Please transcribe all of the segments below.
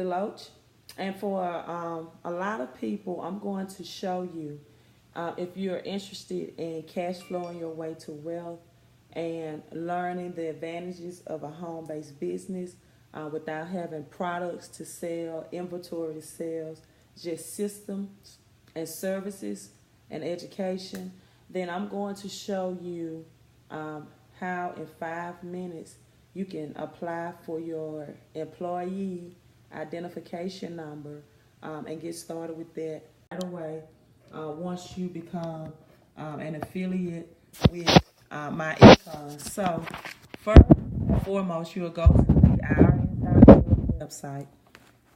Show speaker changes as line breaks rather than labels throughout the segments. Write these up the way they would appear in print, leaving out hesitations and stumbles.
Deloach. And for a lot of people, I'm going to show you if you're interested in cash flowing your way to wealth and learning the advantages of a home-based business without having products to sell, inventory to sell, just systems and services and education, then I'm going to show you how in 5 minutes you can apply for your employee identification number and get started with that right away once you become an affiliate with my income. So first and foremost, you'll go to the IRS.gov website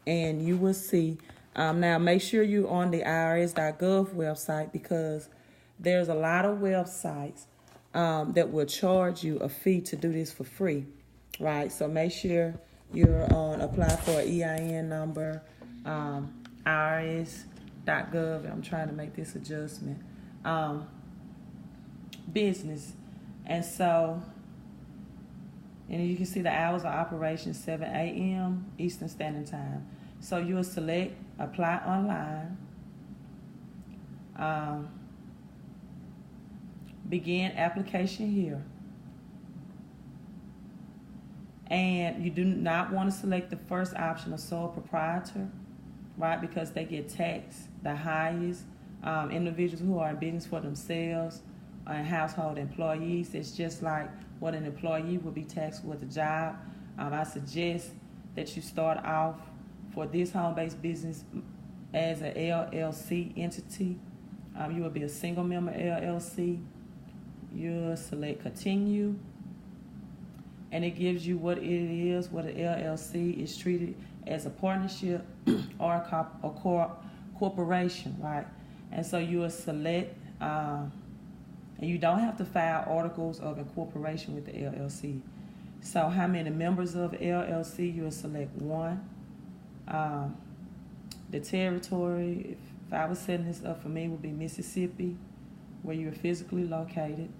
and you will see. Now make sure you're on the IRS.gov website because there's a lot of websites that will charge you a fee to do this for free, right? So make sure you're on apply for an EIN number, IRS.gov. I'm trying to make this adjustment. Business. And so, and you can see the hours of operation 7 a.m. Eastern Standard Time. So you'll select apply online. Begin application here. And you do not want to select the first option of sole proprietor, right? Because they get taxed the highest. Individuals who are in business for themselves and household employees, it's just like what an employee would be taxed with a job. I suggest that you start off for this home-based business as an LLC entity. You will be a single member LLC. You'll select continue, and it gives you what it is, what an LLC is treated as a partnership or a corporation, right? And so you will select, and you don't have to file articles of incorporation with the LLC. So how many members of LLC, you will select 1. The territory, if I was setting this up for me, would be Mississippi, where you're physically located.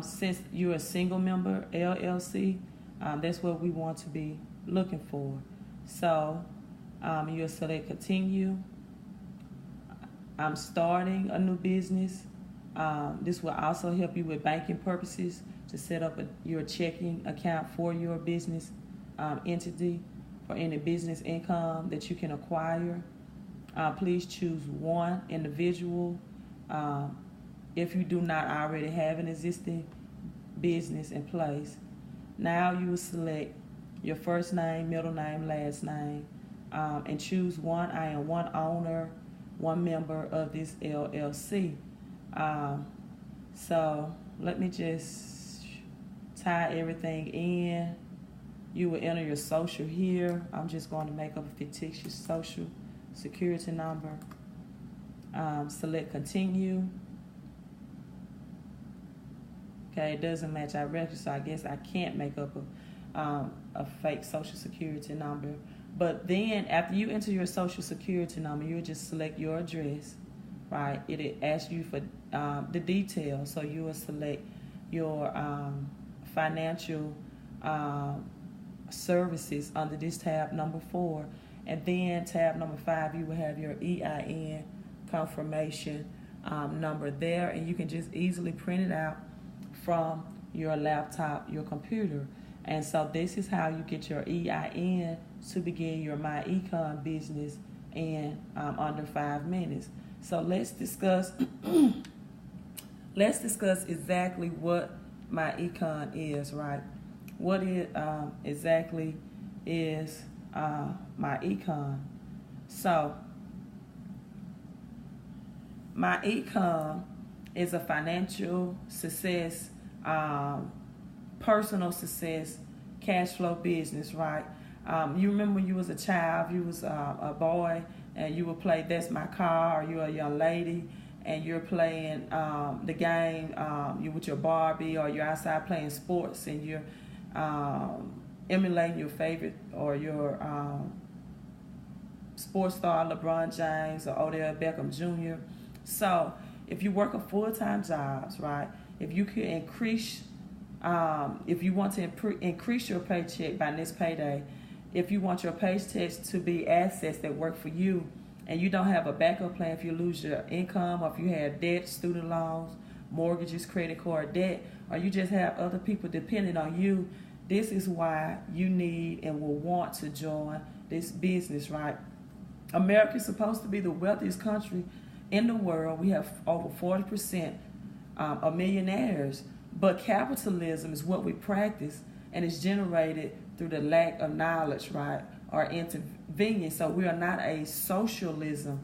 Since you're a single member LLC, that's what we want to be looking for. So you'll select continue. I'm starting a new business. This will also help you with banking purposes to set up your checking account for your business entity for any business income that you can acquire. Please choose 1 individual. If you do not already have an existing business in place. Now you will select your first name, middle name, last name, and choose 1. I am 1 owner, 1 member of this LLC. So let me just tie everything in. You will enter your social here. I'm just going to make up a fictitious social security number. Select continue. Okay, it doesn't match our record, so I guess I can't make up a fake social security number. But then after you enter your social security number, you'll just select your address, right? It asks you for the details, so you will select your financial services under this tab number 4. And then tab number 5, you will have your EIN confirmation number there, and you can just easily print it out from your laptop, your computer. And so this is how you get your EIN to begin your My Econ business in under 5 minutes. So let's discuss exactly what My Econ is, right? What it exactly is My Econ. So My Econ is a financial success, personal success, cash flow business, right? You remember when you was a child, you was a boy, and you would play That's My Car, or you're a young lady, and you're playing the game, you with your Barbie, or you're outside playing sports, and you're emulating your favorite or your sports star, LeBron James or Odell Beckham Jr. So if you work a full-time jobs, right, if you could increase, if you want to increase your paycheck by next payday, if you want your paychecks to be assets that work for you, and you don't have a backup plan if you lose your income, or if you have debt, student loans, mortgages, credit card debt, or you just have other people depending on you, this is why you need and will want to join this business, right? America is supposed to be the wealthiest country in the world. We have over 40% of millionaires, but capitalism is what we practice, and it's generated through the lack of knowledge, right, or inconvenience. So we are not a socialism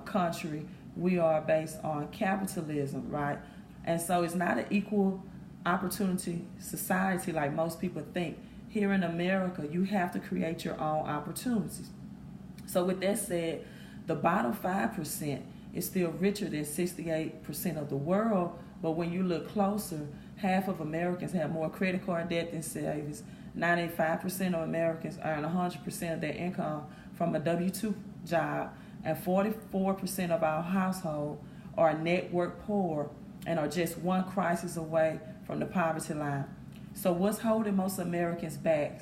country. We are based on capitalism, right? And so it's not an equal opportunity society like most people think. Here in America, you have to create your own opportunities. So with that said, the bottom 5% is still richer than 68% of the world, but when you look closer, half of Americans have more credit card debt than savings. 95% of Americans earn 100% of their income from a W-2 job, and 44% of our household are net worth poor and are just one crisis away from the poverty line. So what's holding most Americans back?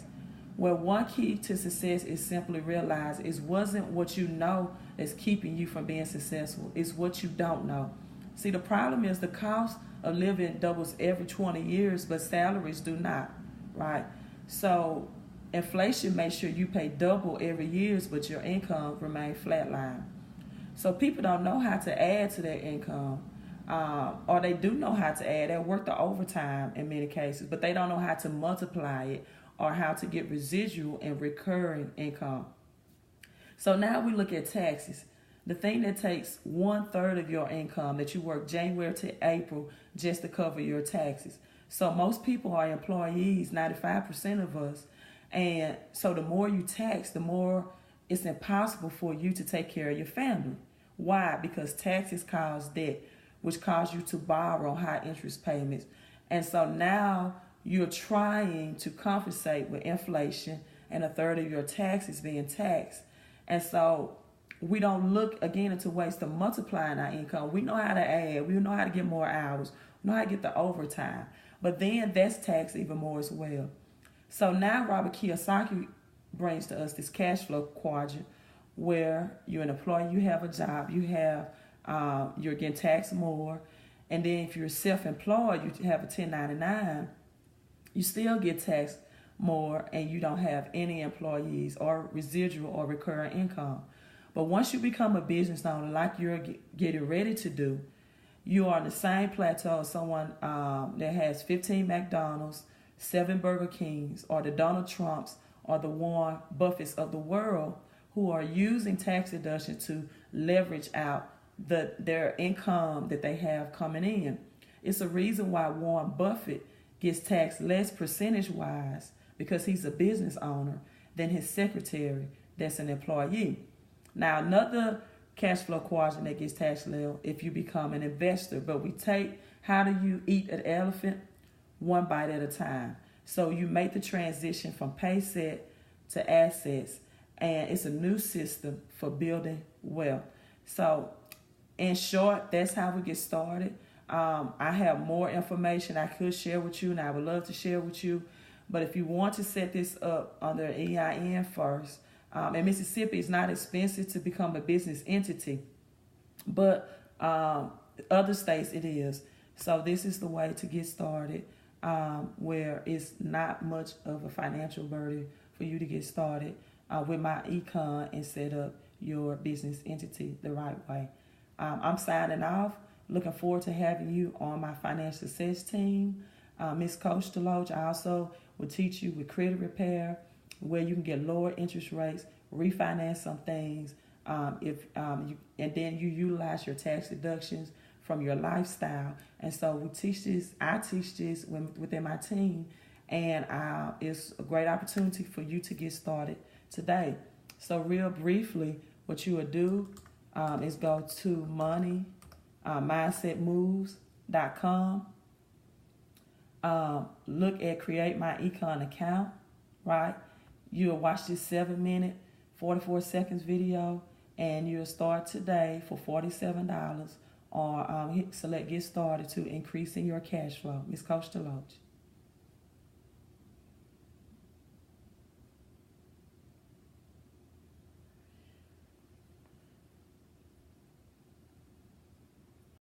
Well, one key to success is simply realize it wasn't what you know that's keeping you from being successful. It's what you don't know. See, the problem is the cost of living doubles every 20 years, but salaries do not, right? So inflation makes sure you pay double every year, but your income remains flatline. So people don't know how to add to their income, or they do know how to add. They work the overtime in many cases, but they don't know how to multiply it or how to get residual and recurring income. So now we look at taxes. The thing that takes 1/3 of your income that you work January to April just to cover your taxes. So most people are employees, 95% of us. And so the more you tax, the more it's impossible for you to take care of your family. Why? Because taxes cause debt, which cause you to borrow high interest payments. And so now you're trying to compensate with inflation and 1/3 of your taxes being taxed. And so we don't look again into ways to multiplying our income. We know how to add. We know how to get more hours. We know how to get the overtime. But then that's taxed even more as well. So now Robert Kiyosaki brings to us this cash flow quadrant where you're an employee, you have a job, you're getting taxed more. And then if you're self-employed, you have a 1099, you still get taxed more, and you don't have any employees or residual or recurring income. But once you become a business owner, like you're getting ready to do, you are on the same plateau as someone that has 15 McDonald's, 7 Burger Kings, or the Donald Trumps, or the Warren Buffetts of the world, who are using tax deduction to leverage out their income that they have coming in. It's a reason why Warren Buffett gets taxed less percentage-wise, because he's a business owner, than his secretary that's an employee. Now, another cash flow quadrant that gets taxed low if you become an investor. But we take, how do you eat an elephant? One bite at a time. So you make the transition from payset to assets, and it's a new system for building wealth. So in short, that's how we get started. I have more information I could share with you, and I would love to share with you. But if you want to set this up under EIN first, in Mississippi, it's not expensive to become a business entity, but other states it is. So this is the way to get started, where it's not much of a financial burden for you to get started with my econ and set up your business entity the right way. I'm signing off. Looking forward to having you on my financial success team. Ms. Coach Deloach, I also will teach you with credit repair, where you can get lower interest rates, refinance some things, and then you utilize your tax deductions from your lifestyle. And so we teach this. I teach this within my team, and it's a great opportunity for you to get started today. So real briefly, what you would do is go to mindsetmoves.com. Look at Create My Econ Account, right? You'll watch this 7-minute, 44 seconds video, and you'll start today for $47, or select Get Started to increasing your cash flow. Ms. Coach Deloach.